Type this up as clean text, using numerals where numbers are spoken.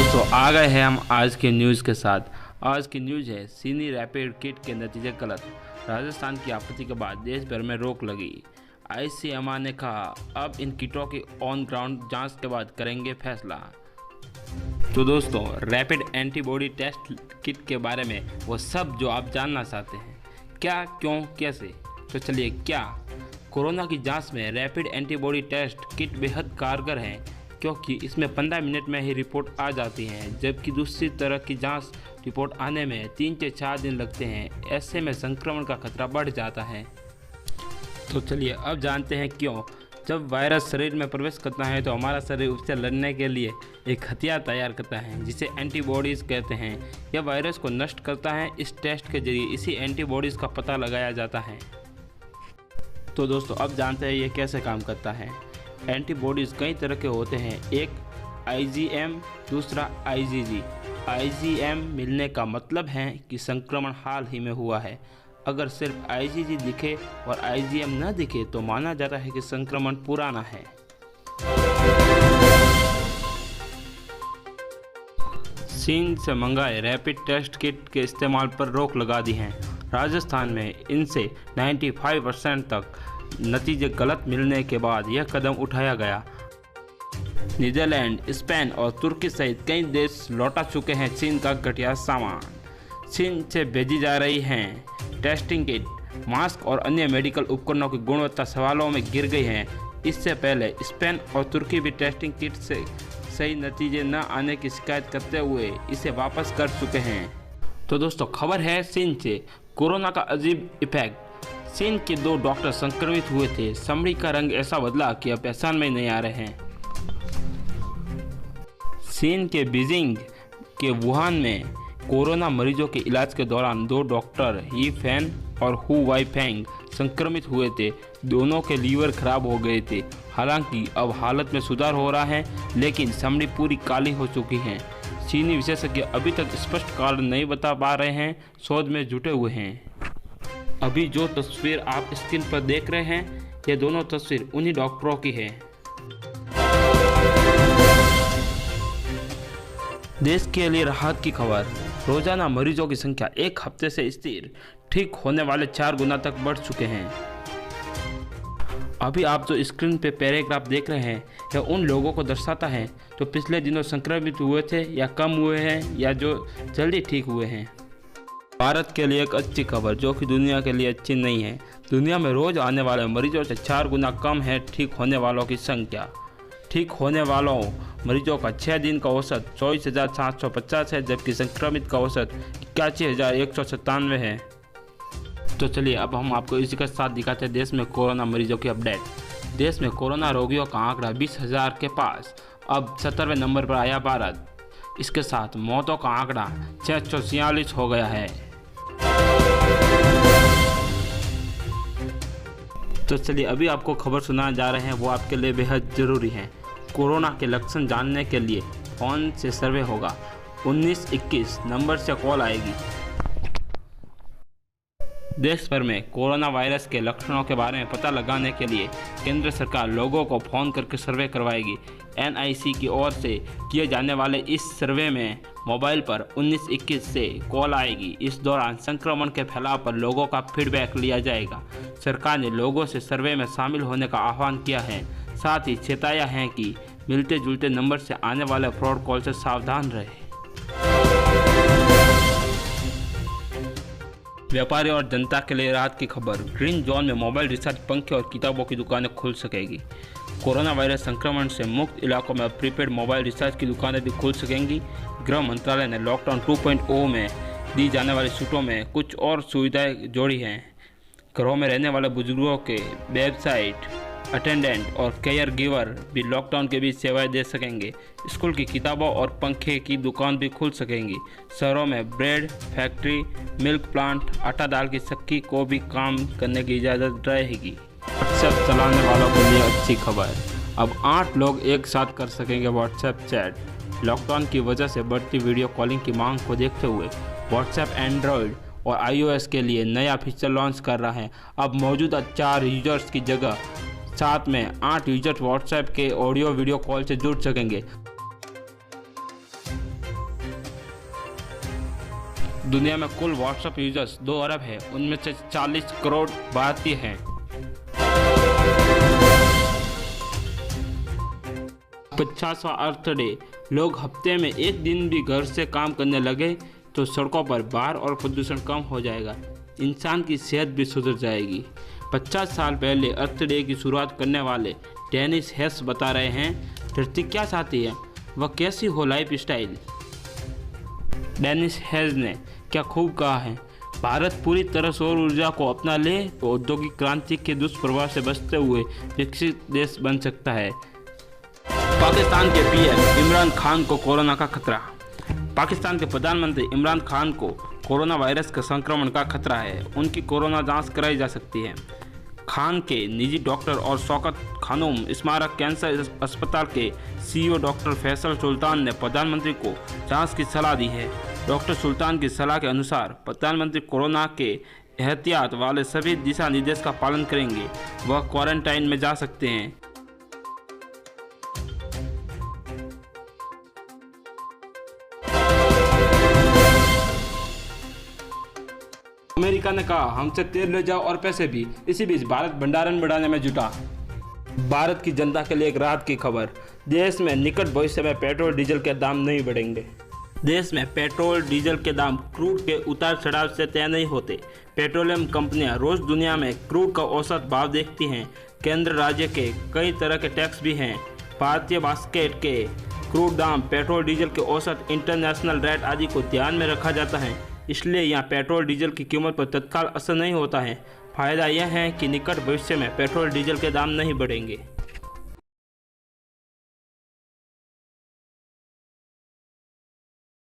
दोस्तों आ गए हैं हम आज के न्यूज़ के साथ। आज की न्यूज़ है चीनी रैपिड किट के नतीजे गलत। राजस्थान की आपत्ति के बाद देश भर में रोक लगी। ICMR ने कहा अब इन किटों की ऑन ग्राउंड जांच के बाद करेंगे फैसला। तो दोस्तों रैपिड एंटीबॉडी टेस्ट किट के बारे में वो सब जो आप जानना चाहते हैं, क्या, क्यों, कैसे, तो चलिए क्या कोरोना की जांच में रैपिड एंटीबॉडी टेस्ट किट बेहद कारगर हैं, क्योंकि इसमें 15 मिनट में ही रिपोर्ट आ जाती है, जबकि दूसरी तरह की जांच रिपोर्ट आने में 3 से 4 दिन लगते हैं। ऐसे में संक्रमण का खतरा बढ़ जाता है। तो चलिए अब जानते हैं क्यों। जब वायरस शरीर में प्रवेश करता है तो हमारा शरीर उससे लड़ने के लिए एक हथियार तैयार करता है जिसे एंटीबॉडीज़ कहते हैं। यह वायरस को नष्ट करता है। इस टेस्ट के जरिए इसी एंटीबॉडीज़ का पता लगाया जाता है। तो दोस्तों अब जानते हैं ये कैसे काम करता है। एंटीबॉडीज़ कई तरह के होते हैं, एक IgM, दूसरा IgG। IgM मिलने का मतलब है कि संक्रमण हाल ही में हुआ है। अगर सिर्फ IgG दिखे और IgM न दिखे तो माना जाता है कि संक्रमण पुराना है। चीन से मंगाए रैपिड टेस्ट किट के इस्तेमाल पर रोक लगा दी है। राजस्थान में इनसे 95% तक नतीजे गलत मिलने के बाद यह कदम उठाया गया। नीदरलैंड, स्पेन और तुर्की सहित कई देश लौटा चुके हैं चीन का घटिया सामान। चीन से भेजी जा रही हैं टेस्टिंग किट, मास्क और अन्य मेडिकल उपकरणों की गुणवत्ता सवालों में गिर गई है। इससे पहले स्पेन और तुर्की भी टेस्टिंग किट से सही नतीजे न आने की शिकायत करते हुए इसे वापस कर चुके हैं। तो दोस्तों खबर है चीन से। कोरोना का अजीब इफेक्ट। चीन के 2 डॉक्टर संक्रमित हुए थे। चमड़ी का रंग ऐसा बदला कि अब पहचान में नहीं आ रहे हैं। चीन के बीजिंग के वुहान में कोरोना मरीजों के इलाज के दौरान 2 डॉक्टर ही फैन और हु वाईफेंग संक्रमित हुए थे। दोनों के लीवर खराब हो गए थे। हालांकि अब हालत में सुधार हो रहा है, लेकिन चमड़ी पूरी काली हो चुकी है। चीनी विशेषज्ञ अभी तक स्पष्ट कारण नहीं बता पा रहे हैं, शोध में जुटे हुए हैं। अभी जो तस्वीर आप स्क्रीन पर देख रहे हैं, ये दोनों तस्वीर उन्हीं डॉक्टरों की है। देश के लिए राहत की खबर। रोजाना मरीजों की संख्या एक हफ्ते से स्थिर, ठीक होने वाले 4 गुना तक बढ़ चुके हैं। अभी आप जो स्क्रीन पे पैराग्राफ देख रहे हैं, यह उन लोगों को दर्शाता है जो पिछले दिनों संक्रमित हुए थे या कम हुए हैं या जो जल्दी ठीक हुए हैं। भारत के लिए एक अच्छी खबर, जो कि दुनिया के लिए अच्छी नहीं है। दुनिया में रोज आने वाले मरीजों से 4 गुना कम है ठीक होने वालों की संख्या। ठीक होने वालों मरीजों का 6 दिन का औसत 24,750 है, जबकि संक्रमित का औसत 81,197 है। तो चलिए अब हम आपको इसी के साथ दिखाते हैं देश में कोरोना मरीजों की अपडेट। देश में कोरोना रोगियों का आंकड़ा 20,000 के पास। अब 70वें नंबर पर आया भारत। इसके साथ मौतों का आंकड़ा 646 हो गया है। तो चलिए अभी आपको खबर सुनाने जा रहे हैं, वो आपके लिए बेहद ज़रूरी है। कोरोना के लक्षण जानने के लिए फ़ोन से सर्वे होगा। 1921 नंबर से कॉल आएगी। देश भर में कोरोना वायरस के लक्षणों के बारे में पता लगाने के लिए केंद्र सरकार लोगों को फ़ोन करके सर्वे करवाएगी। NIC की ओर से किए जाने वाले इस सर्वे में मोबाइल पर 1921 से कॉल आएगी। इस दौरान संक्रमण के फैलाव पर लोगों का फीडबैक लिया जाएगा। सरकार ने लोगों से सर्वे में शामिल होने का आह्वान किया है, साथ ही चेताया है कि मिलते जुलते नंबर से आने वाले फ्रॉड कॉल से सावधान रहे। व्यापारी और जनता के लिए राहत की खबर। ग्रीन जोन में मोबाइल रिचार्ज, पंखे और किताबों की दुकानें खुल सकेगी। कोरोना वायरस संक्रमण से मुक्त इलाकों में अब प्रीपेड मोबाइल रिचार्ज की दुकानें भी खुल सकेंगी। गृह मंत्रालय ने लॉकडाउन 2.0 में दी जाने वाली छूटों में कुछ और सुविधाएं जोड़ी हैं। घरों में रहने वाले बुजुर्गों के वेबसाइट अटेंडेंट और केयर गिवर भी लॉकडाउन के बीच सेवाएं दे सकेंगे। स्कूल की किताबों और पंखे की दुकान भी खुल सकेंगी। शहरों में ब्रेड फैक्ट्री, मिल्क प्लांट, आटा दाल की चक्की को भी काम करने की इजाज़त रहेगी। व्हाट्सएप चलाने वालों के लिए अच्छी खबर। अब 8 लोग एक साथ कर सकेंगे व्हाट्सएप चैट। लॉकडाउन की वजह से बढ़ती वीडियो कॉलिंग की मांग को देखते हुए व्हाट्सएप एंड्रॉयड और iOS के लिए नया फीचर लॉन्च कर रहा है। अब मौजूदा 4 यूजर्स की जगह साथ में 8 यूजर्स व्हाट्सएप के ऑडियो वीडियो कॉल से जुड़ सकेंगे। दुनिया में कुल व्हाट्सएप यूजर्स 2 अरब है, उनमें से 40 करोड़ भारतीय हैं। 50वां अर्थ डे। लोग हफ्ते में एक दिन भी घर से काम करने लगे तो सड़कों पर बाहर और प्रदूषण कम हो जाएगा, इंसान की सेहत भी सुधर जाएगी। 50 साल पहले अर्थ डे की शुरुआत करने वाले डेनिस हेस बता रहे हैं, धरती क्या चाहती है, वह कैसी हो लाइफ स्टाइल। डेनिस हेस ने क्या खूब कहा है, भारत पूरी तरह सौर ऊर्जा को अपना ले तो औद्योगिक क्रांति के दुष्प्रभाव से बचते हुए विकसित देश बन सकता है। पाकिस्तान के पीएम इमरान खान को कोरोना का खतरा। पाकिस्तान के प्रधानमंत्री इमरान खान को कोरोना वायरस के संक्रमण का खतरा है, उनकी कोरोना जांच कराई जा सकती है। खान के निजी डॉक्टर और शौकत खानूम स्मारक कैंसर अस्पताल के सीईओ डॉक्टर फैसल सुल्तान ने प्रधानमंत्री को जांच की सलाह दी है। डॉक्टर सुल्तान की सलाह के अनुसार प्रधानमंत्री कोरोना के एहतियात वाले सभी दिशा निर्देश का पालन करेंगे, वह क्वारंटाइन में जा सकते हैं। अमेरिका ने कहा हमसे तेल ले जाओ और पैसे भी। इसी बीच भारत भंडारण बढ़ाने में जुटा। भारत की जनता के लिए एक राहत की खबर, देश में निकट भविष्य में पेट्रोल डीजल के दाम नहीं बढ़ेंगे। देश में पेट्रोल डीजल के दाम क्रूड के उतार चढ़ाव से तय नहीं होते। पेट्रोलियम कंपनियां रोज दुनिया में क्रूड का औसत भाव देखती हैं। केंद्र राज्य के कई तरह के टैक्स भी हैं। भारतीय बास्केट के क्रूड दाम, पेट्रोल डीजल के औसत, इंटरनेशनल रेट आदि को ध्यान में रखा जाता है, इसलिए यहाँ पेट्रोल डीजल की कीमत पर तत्काल असर नहीं होता है। फायदा यह है कि निकट भविष्य में पेट्रोल डीजल के दाम नहीं बढ़ेंगे।